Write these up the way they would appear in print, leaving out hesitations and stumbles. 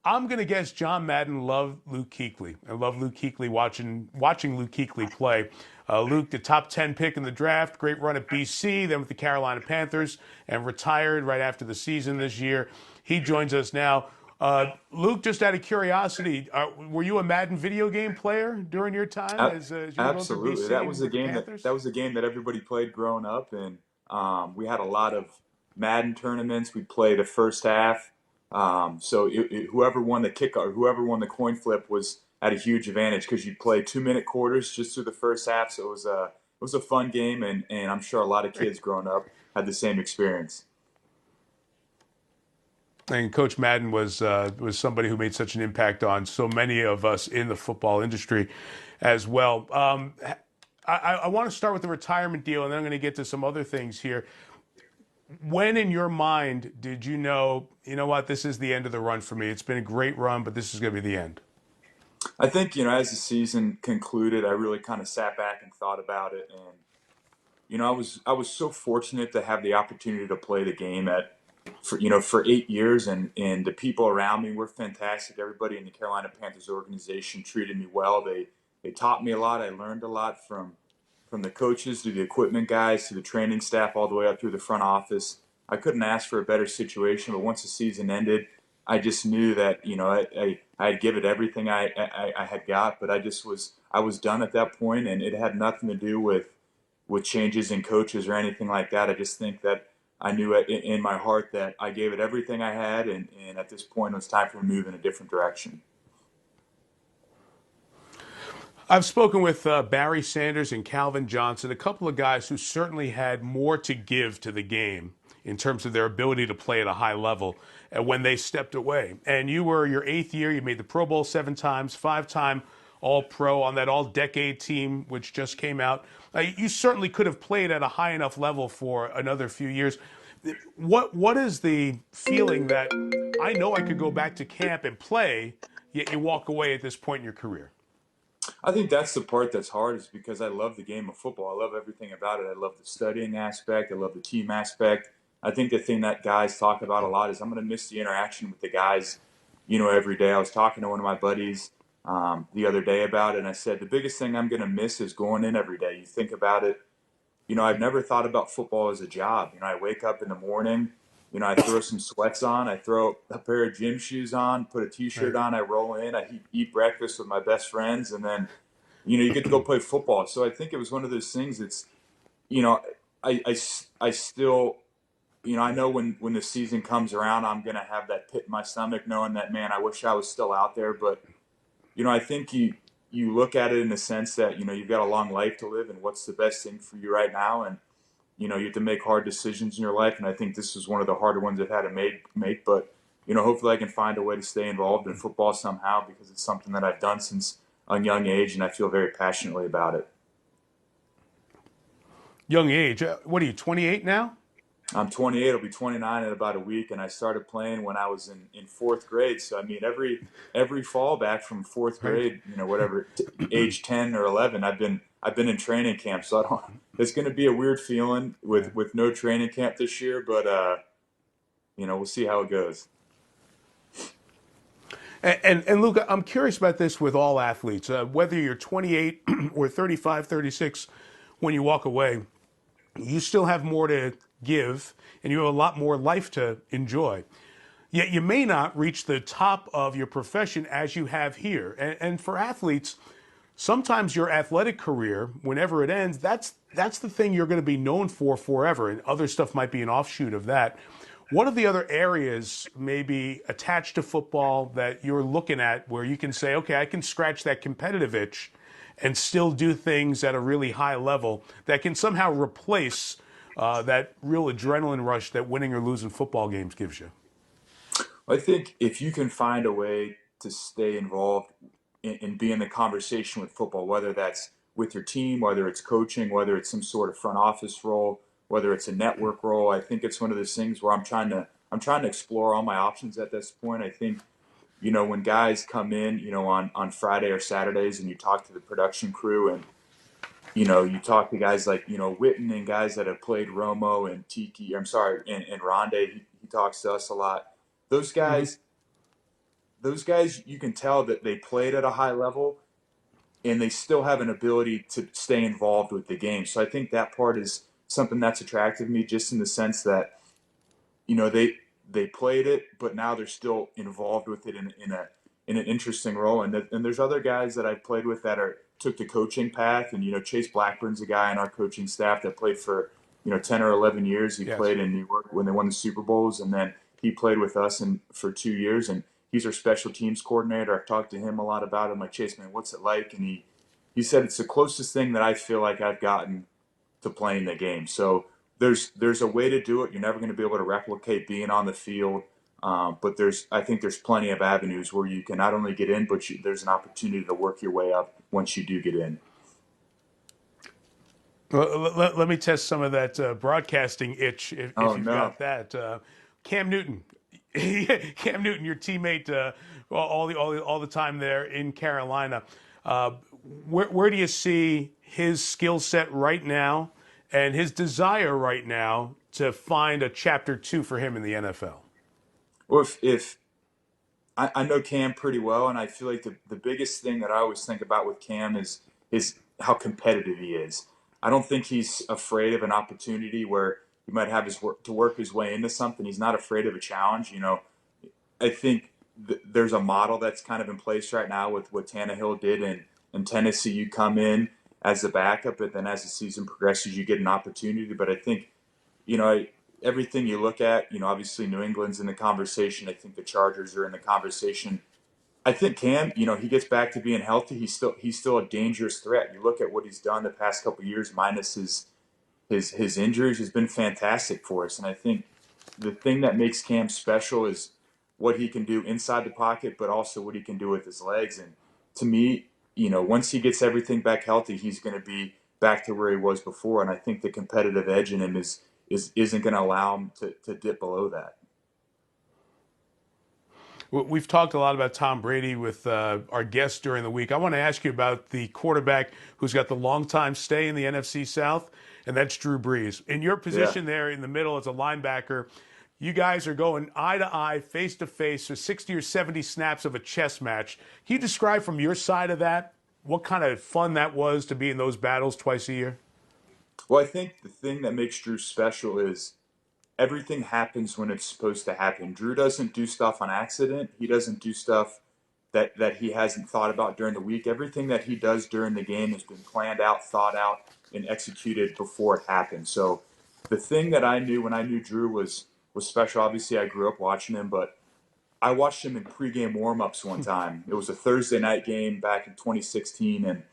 I'm gonna guess John Madden loved Luke Kuechly. I love Luke Kuechly watching Luke Kuechly play. Luke, the top 10 pick in the draft, great run at BC, then with the Carolina Panthers, and retired right after the season this year. He joins us now. Luke, just out of curiosity, were you a Madden video game player during your time A- as you were going through Absolutely. That BC was and the with the game that Panthers? was the game that everybody played growing up, and we had a lot of Madden tournaments. We played the first half, so whoever won the kick or whoever won the coin flip was at a huge advantage because you'd play 2 minute quarters just through the first half. So it was a fun game, and I'm sure a lot of kids growing up had the same experience. And Coach Madden was somebody who made such an impact on so many of us in the football industry, as well. I want to start with the retirement deal, and then I'm going to get to some other things here. When in your mind did you know what, this is the end of the run for me? It's been a great run, but this is going to be the end. I think as the season concluded, I really kind of sat back and thought about it, and I was so fortunate to have the opportunity to play the game for 8 years, and the people around me were fantastic. Everybody in the Carolina Panthers organization treated me well. They taught me a lot. I learned a lot from the coaches to the equipment guys to the training staff all the way up through the front office. I couldn't ask for a better situation. But once the season ended, I just knew that I'd give it everything I had got, but I was done at that point, and it had nothing to do with changes in coaches or anything like that. I just think that I knew it in my heart that I gave it everything I had, and at this point, it was time for me to move in a different direction. I've spoken with Barry Sanders and Calvin Johnson, a couple of guys who certainly had more to give to the game in terms of their ability to play at a high level when they stepped away. And you were your eighth year. You made the Pro Bowl 7 times, 5-time All-Pro on that All-Decade team, which just came out. You certainly could have played at a high enough level for another few years. What is the feeling that I know I could go back to camp and play, yet you walk away at this point in your career? I think that's the part that's hard, is because I love the game of football. I love everything about it. I love the studying aspect. I love the team aspect. I think the thing that guys talk about a lot is I'm going to miss the interaction with the guys, every day. I was talking to one of my buddies the other day about it, and I said, the biggest thing I'm going to miss is going in every day. You think about it, I've never thought about football as a job. I wake up in the morning, I throw some sweats on, I throw a pair of gym shoes on, put a t-shirt Right. on, I roll in, I eat breakfast with my best friends, and then you get to go play football. So I think it was one of those things that's, you know, I still, I know when the season comes around, I'm going to have that pit in my stomach knowing that, man, I wish I was still out there. But, I think you look at it in the sense that, you've got a long life to live, and what's the best thing for you right now. And, you have to make hard decisions in your life. And I think this is one of the harder ones I've had to make. But, hopefully I can find a way to stay involved in football somehow, because it's something that I've done since a young age, and I feel very passionately about it. Young age. What are you, 28 now? I'm 28. I'll be 29 in about a week, and I started playing when I was in fourth grade. So I mean, every fall back from fourth Right. grade, whatever age 10 or 11, I've been in training camp. So I don't. It's going to be a weird feeling Yeah. with no training camp this year, but we'll see how it goes. And Luke, I'm curious about this with all athletes, whether you're 28 or 35, 36, when you walk away, you still have more to give and you have a lot more life to enjoy. Yet you may not reach the top of your profession as you have here. And for athletes, sometimes your athletic career, whenever it ends, that's the thing you're going to be known for forever, and other stuff might be an offshoot of that. What are the other areas maybe attached to football that you're looking at where you can say, okay, I can scratch that competitive itch and still do things at a really high level that can somehow replace that real adrenaline rush that winning or losing football games gives you? I think if you can find a way to stay involved and be in the conversation with football, whether that's with your team, whether it's coaching, whether it's some sort of front office role, whether it's a network role, I think it's one of those things where I'm trying to explore all my options at this point. I think, when guys come in, on Friday or Saturdays, and you talk to the production crew, and you talk to guys like, Witten, and guys that have played Romo and Tiki, I'm sorry, and Rondé, he talks to us a lot. Those Mm-hmm. guys, those guys, you can tell that they played at a high level and they still have an ability to stay involved with the game. So I think that part is something that's attractive to me, just in the sense that, you know, they played it, but now they're still involved with it in an interesting role. And there's other guys that I've played with that took the coaching path. And, you know, Chase Blackburn's a guy on our coaching staff that played for, you know, 10 or 11 years. He Yes. played in New York when they won the Super Bowls, and then he played with us for 2 years. And he's our special teams coordinator. I've talked to him a lot about it. I'm like, Chase, man, what's it like? And he said it's the closest thing that I feel like I've gotten to playing the game. So there's a way to do it. You're never going to be able to replicate being on the field. But I think there's plenty of avenues where you can not only get in, but there's an opportunity to work your way up once you do get in. Well, let me test some of that broadcasting itch if you've got that. Cam Newton, Cam Newton, your teammate all the time there in Carolina. Where do you see his skill set right now and his desire right now to find a chapter 2 for him in the NFL? Well, if I know Cam pretty well, and I feel like the biggest thing that I always think about with Cam is how competitive he is. I don't think he's afraid of an opportunity where he might have to work his way into something. He's not afraid of a challenge. You know, I think there's a model that's kind of in place right now with what Tannehill did in Tennessee. You come in as the backup, and then as the season progresses, you get an opportunity. But I think, you know, everything you look at, you know, obviously New England's in the conversation. I think the Chargers are in the conversation. I think Cam, you know, he gets back to being healthy. He's still a dangerous threat. You look at what he's done the past couple of years, minus his injuries, has been fantastic for us. And I think the thing that makes Cam special is what he can do inside the pocket, but also what he can do with his legs. And to me, you know, once he gets everything back healthy, he's going to be back to where he was before. And I think the competitive edge in him isn't going to allow him to dip below that. We've talked a lot about Tom Brady with our guests during the week. I want to ask you about the quarterback who's got the long time stay in the NFC South, and that's Drew Brees. In your position there in the middle as a linebacker, you guys are going eye to eye, face to face, for 60 or 70 snaps of a chess match. Can you describe from your side of that what kind of fun that was to be in those battles twice a year? Well, I think the thing that makes Drew special is everything happens when it's supposed to happen. Drew doesn't do stuff on accident. He doesn't do stuff that he hasn't thought about during the week. Everything that he does during the game has been planned out, thought out, and executed before it happened. So the thing that I knew when I knew Drew was special. Obviously, I grew up watching him, but I watched him in pregame warmups one time. It was a Thursday night game back in 2016, and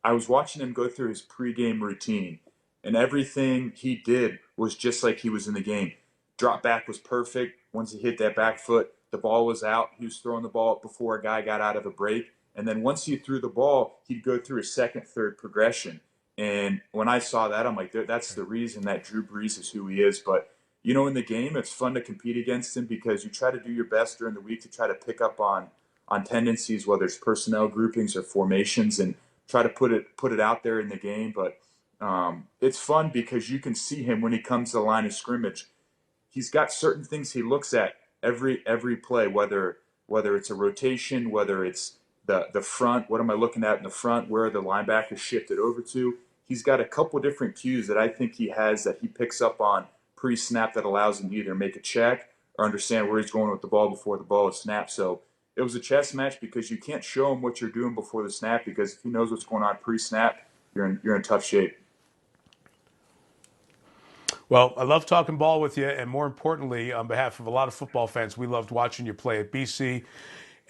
I was watching him go through his pregame routine, and everything he did was just like he was in the game. Drop back was perfect. Once he hit that back foot, the ball was out. He was throwing the ball before a guy got out of a break. And then once he threw the ball, he'd go through a second, third progression. And when I saw that, I'm like, that's the reason that Drew Brees is who he is. But, you know, in the game, it's fun to compete against him because you try to do your best during the week to try to pick up on tendencies, whether it's personnel groupings or formations, and try to put it out there in the game. But it's fun because you can see him when he comes to the line of scrimmage. He's got certain things he looks at every play, whether it's a rotation, whether it's the front. What am I looking at in the front? Where are the linebackers shifted over to? He's got a couple different cues that I think he has that he picks up on pre-snap that allows him to either make a check or understand where he's going with the ball before the ball is snapped. So it was a chess match because you can't show him what you're doing before the snap, because if he knows what's going on pre-snap, you're in tough shape. Well, I love talking ball with you, and more importantly, on behalf of a lot of football fans, we loved watching you play at BC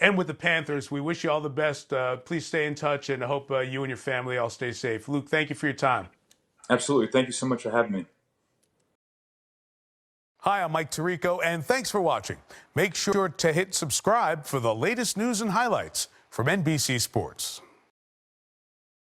and with the Panthers. We wish you all the best. Please stay in touch, and I hope you and your family all stay safe. Luke, thank you for your time. Absolutely. Thank you so much for having me. Hi, I'm Mike Tirico, and thanks for watching. Make sure to hit subscribe for the latest news and highlights from NBC Sports.